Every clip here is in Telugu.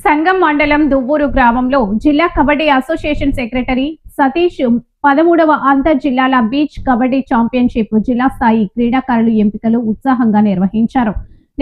సంగం మండలం దువ్వూరు గ్రామంలో జిల్లా కబడ్డీ అసోసియేషన్ సెక్రటరీ సతీష్ 13వ అంతర్ జిల్లాల బీచ్ కబడ్డీ ఛాంపియన్షిప్ జిల్లా స్థాయి క్రీడాకారులు ఎంపికలు ఉత్సాహంగా నిర్వహించారు.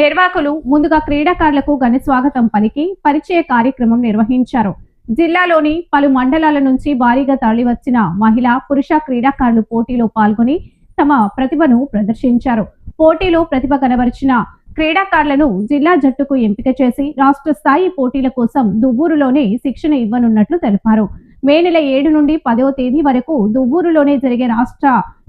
నిర్వాహకులు ముందుగా క్రీడాకారులకు ఘన స్వాగతం పలికి పరిచయ కార్యక్రమం నిర్వహించారు. జిల్లాలోని పలు మండలాల నుంచి భారీగా తరలివచ్చిన మహిళా, పురుష క్రీడాకారులు పోటీలో పాల్గొని తమ ప్రతిభను ప్రదర్శించారు. పోటీలో ప్రతిభ కనబరిచిన క్రీడాకారులను జిల్లా జట్టుకు ఎంపిక చేసి రాష్ట్ర స్థాయి పోటీల కోసం దువ్వూరులోనే శిక్షణ ఇవ్వనున్నట్లు తెలిపారు. మే నెల 7 నుండి 10వ తేదీ వరకు దువ్వూరులోనే జరిగే రాష్ట్ర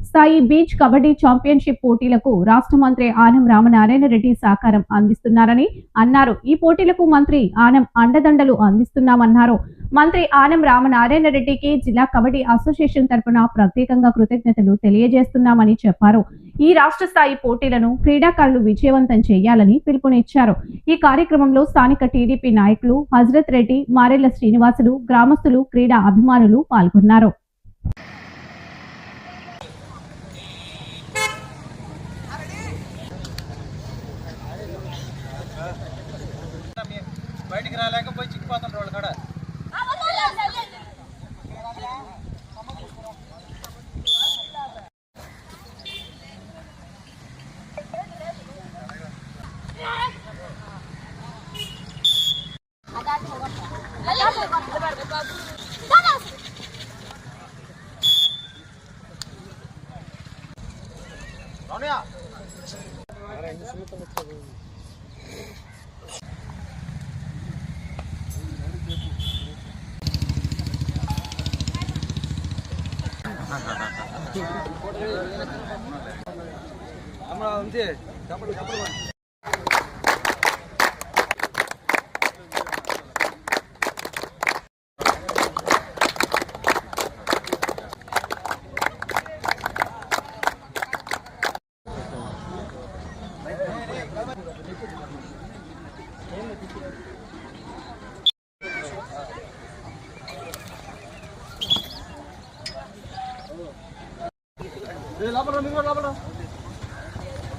స్థాయి బీచ్ కబడ్డీ ఛాంపియన్షిప్ పోటీలకు రాష్ట్ర మంత్రి ఆనం రామనారాయణ రెడ్డి సహకారం అందిస్తున్నారని అన్నారు. ఈ పోటీలకు మంత్రి ఆనం అండదండలు అందిస్తున్నామన్నారు. మంత్రి ఆనం రామనారాయణ రెడ్డికి జిల్లా కబడ్డీ అసోసియేషన్ తరఫున ప్రత్యేకంగా కృతజ్ఞతలు తెలియజేస్తున్నామని చెప్పారు. ఈ రాష్ట్ర స్థాయి పోటీలను క్రీడాకారులు విజయవంతం చేయాలని పిలుపునిచ్చారు. ఈ కార్యక్రమంలో స్థానిక టీడీపీ నాయకులు హజరత్ రెడ్డి, మారెళ్ల శ్రీనివాసులు, గ్రామస్తులు, క్రీడా అభిమానులు పాల్గొన్నారు. బయటికి రాలేకపోయి చిక్కిపోతారు వాళ్ళు కూడా. అంతే కబడ్డీ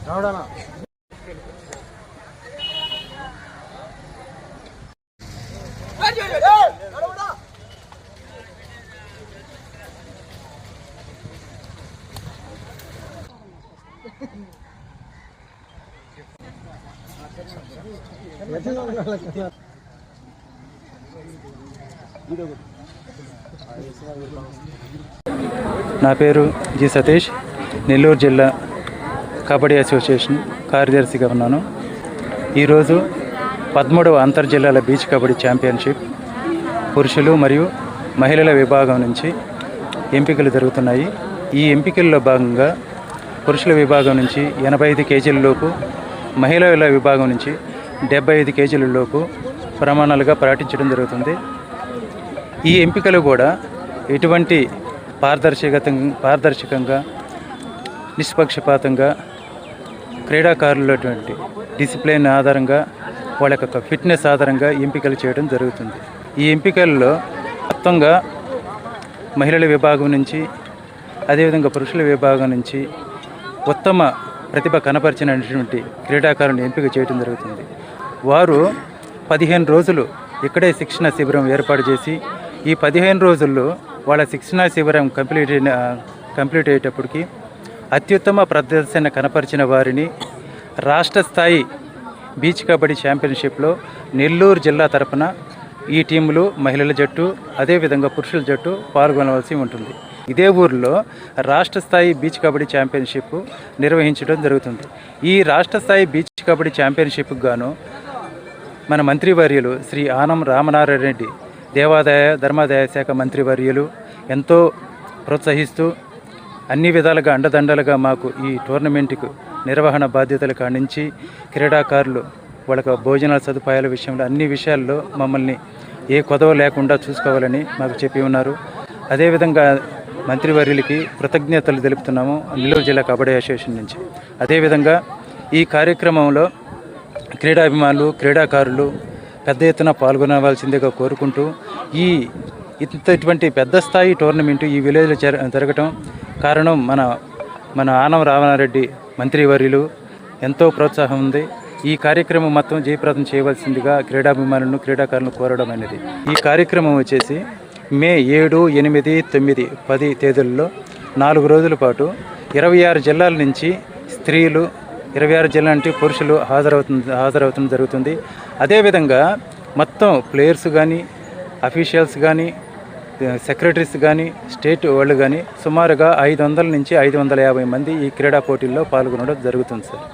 రావడానా నా పేరు జి సతీష్, నెల్లూరు జిల్లా కబడ్డీ అసోసియేషన్ కార్యదర్శిగా ఉన్నాను. ఈరోజు 13వ అంతర్జిల్లాల బీచ్ కబడ్డీ ఛాంపియన్షిప్ పురుషులు మరియు మహిళల విభాగం నుంచి ఎంపికలు జరుగుతున్నాయి. ఈ ఎంపికల్లో భాగంగా పురుషుల విభాగం నుంచి 85 కేజీల లోపు, మహిళల విభాగం నుంచి 75 కేజీల లోపు ప్రమాణాలుగా పాటించడం జరుగుతుంది. ఈ ఎంపికలు కూడా ఎటువంటి పారదర్శకంగా నిష్పక్షపాతంగా క్రీడాకారులటువంటి డిసిప్లిన్ ఆధారంగా వాళ్ళ యొక్క ఫిట్నెస్ ఆధారంగా ఎంపికలు చేయడం జరుగుతుంది. ఈ ఎంపికల్లో మొత్తంగా మహిళల విభాగం నుంచి అదేవిధంగా పురుషుల విభాగం నుంచి ఉత్తమ ప్రతిభ కనపరిచినటువంటి క్రీడాకారులను ఎంపిక చేయడం జరుగుతుంది. వారు 15 రోజులు ఇక్కడే శిక్షణ శిబిరం ఏర్పాటు చేసి ఈ 15 రోజుల్లో వాళ్ళ శిక్షణ శిబిరం కంప్లీట్ అయ్యేటప్పటికి అత్యుత్తమ ప్రదర్శన కనపరిచిన వారిని రాష్ట్ర స్థాయి బీచ్ కబడ్డీ ఛాంపియన్షిప్లో నెల్లూరు జిల్లా తరపున ఈ టీములు మహిళల జట్టు అదేవిధంగా పురుషుల జట్టు పాల్గొనవలసి ఉంటుంది. ఇదే ఊరిలో రాష్ట్ర స్థాయి బీచ్ కబడ్డీ ఛాంపియన్షిప్ నిర్వహించడం జరుగుతుంది. ఈ రాష్ట్ర స్థాయి బీచ్ కబడ్డీ ఛాంపియన్షిప్కి గాను మన మంత్రివర్యులు శ్రీ ఆనం రామనారాయణ రెడ్డి దేవాదాయ ధర్మాదాయ శాఖ మంత్రివర్యులు ఎంతో ప్రోత్సహిస్తూ అన్ని విధాలుగా అండదండలుగా మాకు ఈ టోర్నమెంట్కు నిర్వహణ బాధ్యతలు కానించి క్రీడాకారులు వాళ్ళకు భోజనాల సదుపాయాల విషయంలో అన్ని విషయాల్లో మమ్మల్ని ఏ కొదవ లేకుండా చూసుకోవాలని మాకు చెప్పి ఉన్నారు. అదేవిధంగా మంత్రివర్యులకి కృతజ్ఞతలు తెలుపుతున్నాము నెల్లూరు జిల్లా కబడ్డీ అసోసియేషన్ నుంచి. అదేవిధంగా ఈ కార్యక్రమంలో క్రీడాభిమానులు, క్రీడాకారులు పెద్ద ఎత్తున పాల్గొనవలసిందిగా కోరుకుంటూ ఇటువంటి పెద్ద స్థాయి టోర్నమెంటు ఈ విలేజ్లో జరగటం కారణం మన ఆనం రామనారెడ్డి మంత్రివర్యులు ఎంతో ప్రోత్సాహం ఉంది. ఈ కార్యక్రమం మొత్తం జయప్రదం చేయవలసిందిగా క్రీడాభిమానులను క్రీడాకారులను కోరడం అనేది. ఈ కార్యక్రమం వచ్చేసి మే 7, 8, 9, 10 తేదీల్లో 4 రోజుల పాటు 26 జిల్లాల నుంచి స్త్రీలు, 26 జిల్లాల నుంచి పురుషులు హాజరవుతుంది జరుగుతుంది. అదేవిధంగా మొత్తం ప్లేయర్స్ కానీ, అఫీషియల్స్ కానీ, సెక్రటరీస్ కానీ, స్టేట్ వాళ్ళు కానీ సుమారుగా 500 నుంచి 550 మంది ఈ క్రీడా పోటీల్లో పాల్గొనడం జరుగుతుంది సార్.